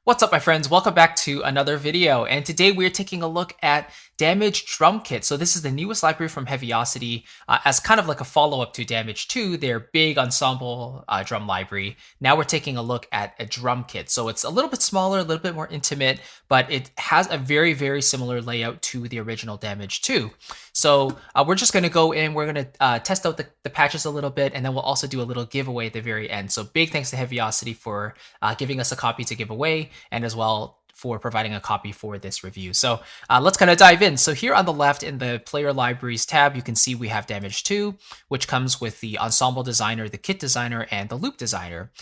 What's up, my friends? Welcome back to another video, and today we're taking a look at Damage Drum Kit. So this is the newest library from Heavyocity as kind of like a follow-up to Damage 2, their big ensemble drum library. Now we're taking a look at a drum kit. So it's a little bit smaller, a little bit more intimate, but it has a very, very similar layout to the original Damage 2. So we're just going to go in, we're going to test out the patches a little bit, and then we'll also do a little giveaway at the very end. So big thanks to Heavyocity for giving us a copy to give away, and as well for providing a copy for this review. So let's kind of dive in. So here on the left in the player libraries tab, you can see we have Damage 2, which comes with the ensemble designer, the kit designer, and the loop designer.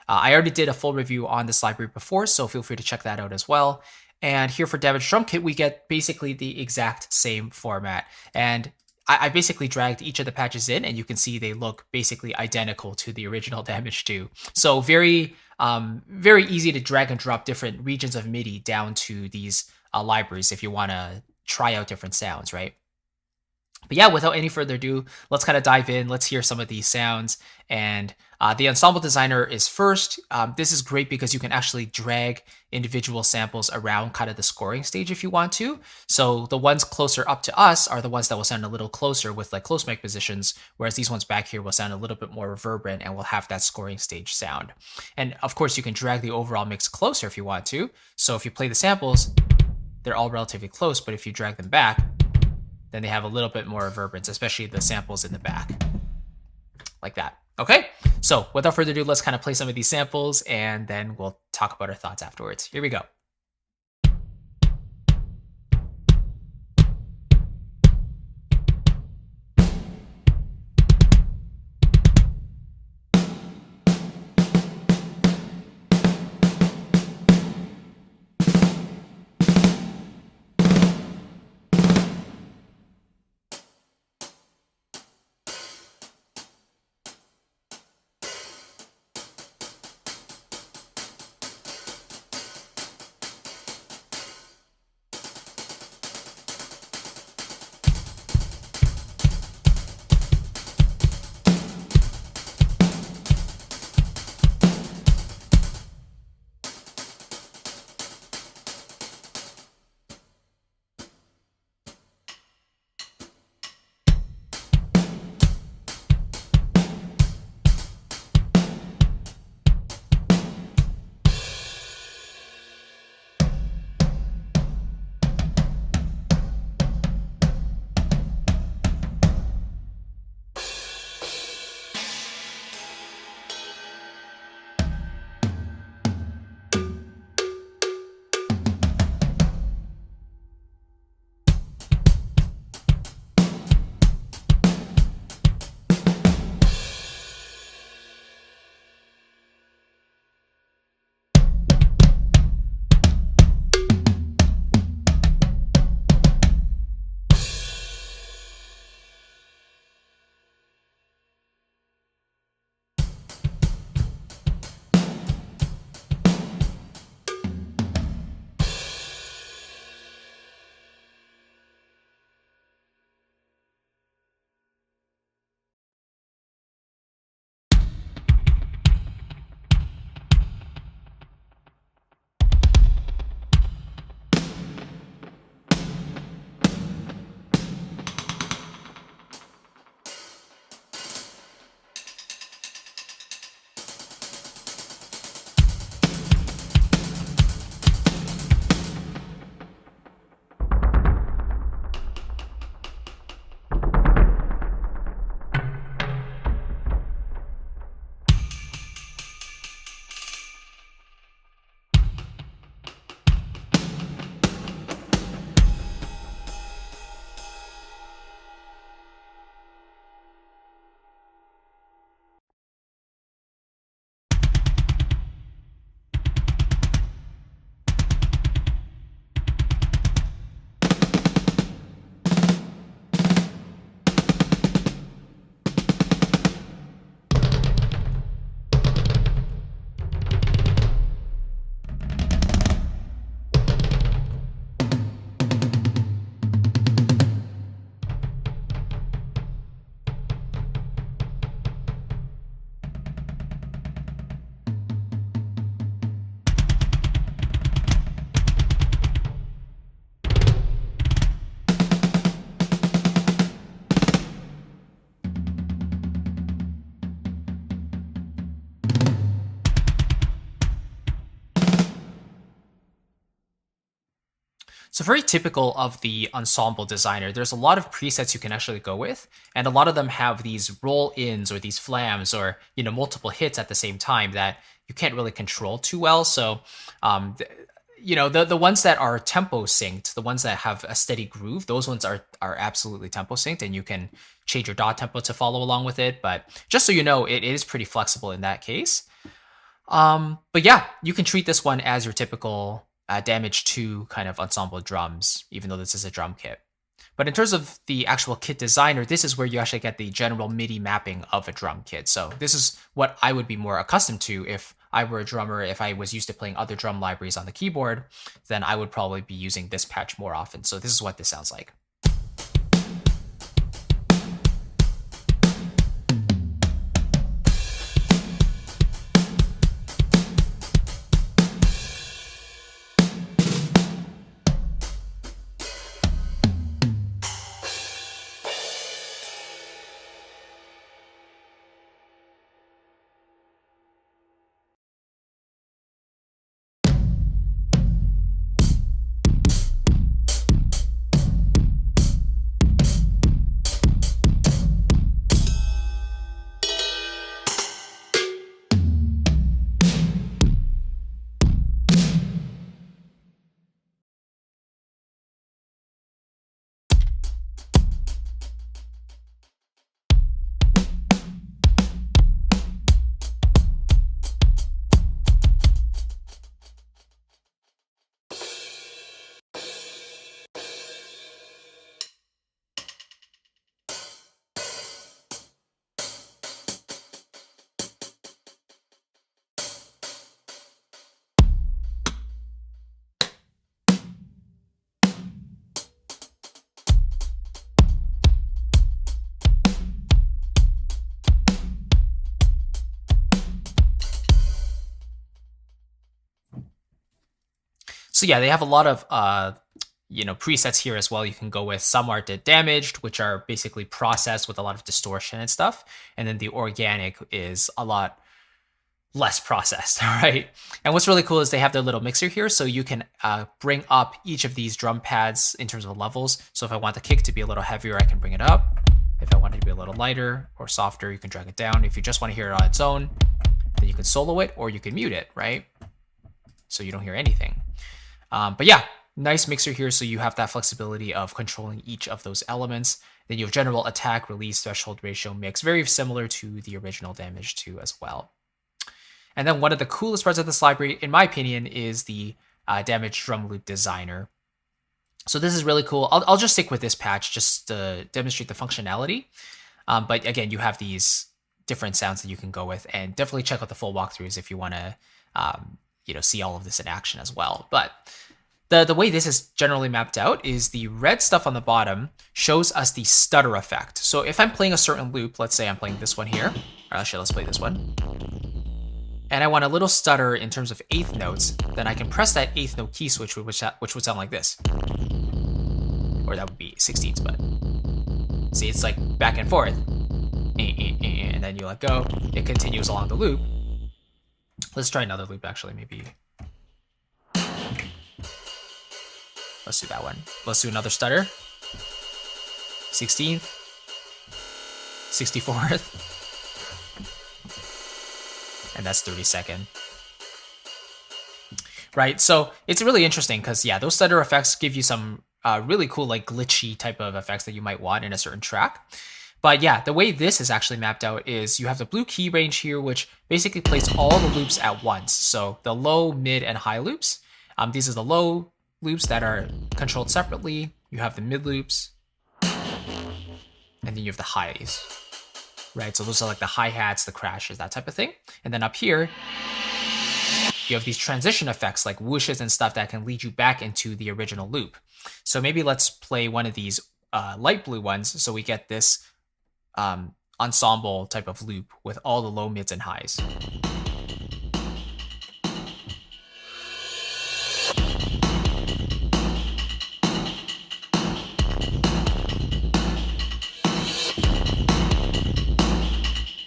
I already did a full review on this library before, so feel free to check that out as well. And here for Damage Drum Kit, we get basically the exact same format. And I basically dragged each of the patches in, and you can see they look basically identical to the original Damage 2. So very easy to drag and drop different regions of MIDI down to these libraries if you want to try out different sounds, right? But yeah, without any further ado, let's kind of dive in. Let's hear some of these sounds. And the ensemble designer is first. This is great because you can actually drag individual samples around kind of the scoring stage if you want to. So the ones closer up to us are the ones that will sound a little closer with like close mic positions, whereas these ones back here will sound a little bit more reverberant and will have that scoring stage sound. And of course, you can drag the overall mix closer if you want to. So if you play the samples, they're all relatively close, but if you drag them back, then they have a little bit more reverberance, especially the samples in the back, like that. Okay, so without further ado, let's kind of play some of these samples, and then we'll talk about our thoughts afterwards. Here we go. So very typical of the ensemble designer, there's a lot of presets you can actually go with, and a lot of them have these roll-ins or these flams or multiple hits at the same time that you can't really control too well. So the ones that are tempo synced, the ones that have a steady groove, those ones are absolutely tempo synced, and you can change your dot tempo to follow along with it. But just so you know, it is pretty flexible in that case. But yeah, you can treat this one as your typical Damage 2 kind of ensemble drums, even though this is a drum kit. But in terms of the actual kit designer, this is where you actually get the general MIDI mapping of a drum kit. So this is what I would be more accustomed to if I were a drummer. If I was used to playing other drum libraries on the keyboard, then I would probably be using this patch more often. So this is what this sounds like. So yeah, they have a lot of presets here as well you can go with. Some are damaged, which are basically processed with a lot of distortion and stuff. And then the organic is a lot less processed, right? And what's really cool is they have their little mixer here, so you can bring up each of these drum pads in terms of levels. So if I want the kick to be a little heavier, I can bring it up. If I want it to be a little lighter or softer, you can drag it down. If you just want to hear it on its own, then you can solo it or you can mute it, right? So you don't hear anything. But yeah, nice mixer here, so you have that flexibility of controlling each of those elements. Then you have general attack, release, threshold ratio, mix, very similar to the original Damage 2 as well. And then one of the coolest parts of this library, in my opinion, is the Damage drum loop designer. So this is really cool. I'll just stick with this patch just to demonstrate the functionality. But again, you have these different sounds that you can go with, and definitely check out the full walkthroughs if you want to see all of this in action as well. But the way this is generally mapped out is the red stuff on the bottom shows us the stutter effect. So if I'm playing a certain loop, let's say I'm playing this one here, or actually let's play this one, and I want a little stutter in terms of eighth notes, then I can press that eighth note key switch, which would sound like this. Or that would be 16ths, but see, it's like back and forth. And then you let go, it continues along the loop. Let's try another loop, actually, maybe. Let's do that one. Let's do another stutter. 16th. 64th. And that's 32nd. Right, so it's really interesting because, yeah, those stutter effects give you some really cool, like, glitchy type of effects that you might want in a certain track. But yeah, the way this is actually mapped out is you have the blue key range here, which basically plays all the loops at once. So the low, mid, and high loops. These are the low loops that are controlled separately. You have the mid loops, and then you have the highs, right? So those are like the hi-hats, the crashes, that type of thing. And then up here, you have these transition effects like whooshes and stuff that can lead you back into the original loop. So maybe let's play one of these light blue ones so we get this ensemble type of loop with all the low, mids, and highs.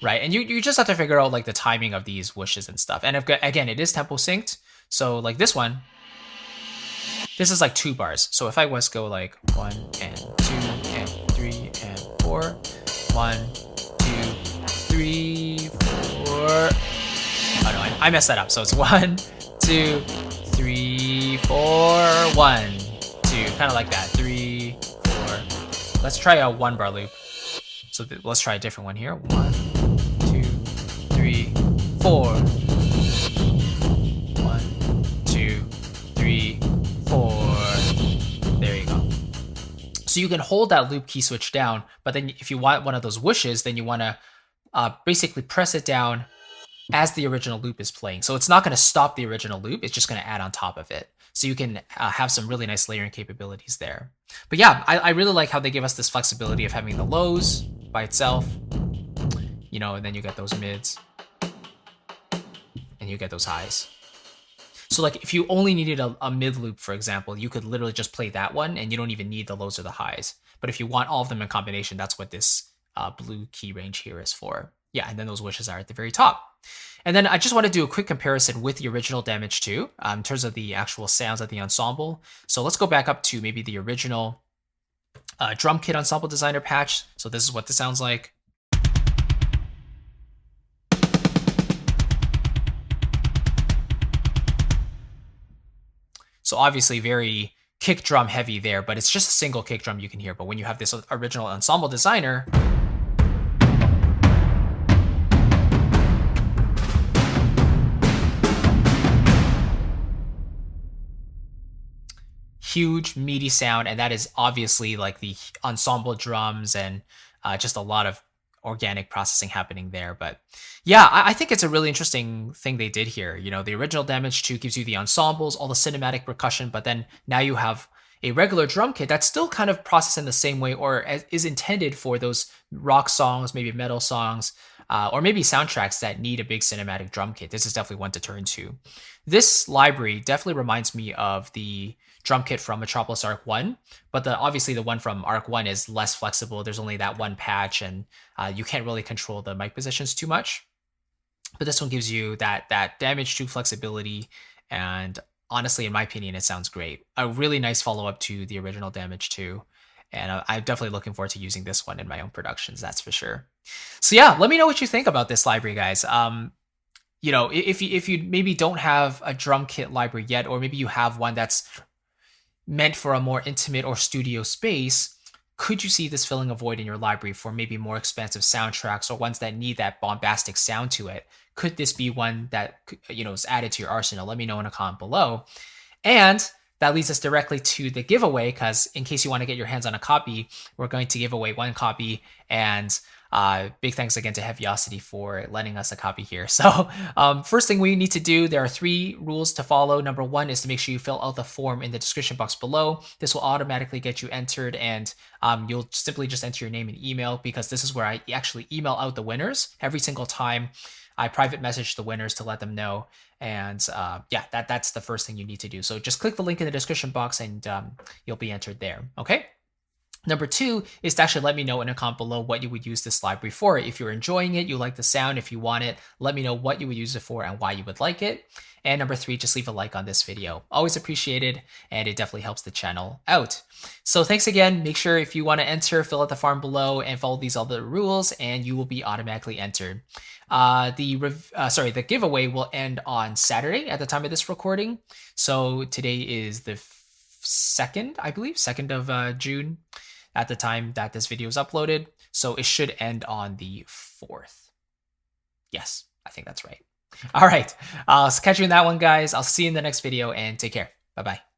Right, and you just have to figure out like the timing of these whooshes and stuff. And again, it is tempo synced. So like this one, This is like 2 bars. So if I was go like 1 and 2 and 3 and 4, 1, 2, 3, 4. Oh no, I messed that up. So it's 1, 2, 3, 4, 1, 2, kind of like that. 3, 4. Let's try a 1 bar loop. So let's try a different one here. 1, 2, 3, 4. 1, 2, 3, 4. There you go. So you can hold that loop key switch down, but then if you want one of those whooshes, then you want to basically press it down as the original loop is playing. So it's not going to stop the original loop. It's just going to add on top of it. So you can have some really nice layering capabilities there. But yeah, I really like how they give us this flexibility of having the lows by itself, you know, and then you get those mids and you get those highs. So like if you only needed a mid loop, for example, you could literally just play that one and you don't even need the lows or the highs. But if you want all of them in combination, that's what this blue key range here is for. Yeah, and then those wishes are at the very top. And then I just want to do a quick comparison with the original Damage 2 in terms of the actual sounds of the ensemble. So let's go back up to maybe the original drum kit ensemble designer patch. So this is what this sounds like. So obviously very kick drum heavy there, but it's just a single kick drum you can hear. But when you have this original ensemble designer, huge meaty sound, and that is obviously like the ensemble drums and just a lot of organic processing happening there. But yeah, I think it's a really interesting thing they did here. You know, the original Damage 2 gives you the ensembles, all the cinematic percussion, but then now you have a regular drum kit that's still kind of processed in the same way, or is intended for those rock songs, maybe metal songs, or maybe soundtracks that need a big cinematic drum kit. This is definitely one to turn to. This library definitely reminds me of the drum kit from Metropolis Arc 1, but obviously the one from Arc 1 is less flexible. There's only that one patch, and you can't really control the mic positions too much. But this one gives you that Damage 2 flexibility, and honestly, in my opinion, it sounds great. A really nice follow-up to the original Damage 2, and I'm definitely looking forward to using this one in my own productions, that's for sure. So yeah, let me know what you think about this library, guys. You know, if you maybe don't have a drum kit library yet, or maybe you have one that's meant for a more intimate or studio space, could you see this filling a void in your library for maybe more expansive soundtracks or ones that need that bombastic sound to it? Could this be one that, you know, is added to your arsenal? Let me know in a comment below. And that leads us directly to the giveaway, because in case you want to get your hands on a copy, we're going to give away 1 copy. And big thanks again to Heavyocity for lending us a copy here. So first thing we need to do, there are 3 rules to follow. Number 1 is to make sure you fill out the form in the description box below. This will automatically get you entered, and you'll simply just enter your name and email, because this is where I actually email out the winners every single time. I private message the winners to let them know. And yeah, that's the first thing you need to do. So just click the link in the description box and you'll be entered there. Okay. Number 2 is to actually let me know in a comment below what you would use this library for. If you're enjoying it, you like the sound, if you want it, let me know what you would use it for and why you would like it. And number 3, just leave a like on this video. Always appreciated, and it definitely helps the channel out. So thanks again. Make sure if you want to enter, fill out the form below and follow these other rules, and you will be automatically entered. The giveaway will end on Saturday at the time of this recording. So today is the 2nd, I believe, 2nd of June at the time that this video is uploaded. So it should end on the 4th. Yes, I think that's right. All right. I'll catch you in that one, guys. I'll see you in the next video, and take care. Bye-bye.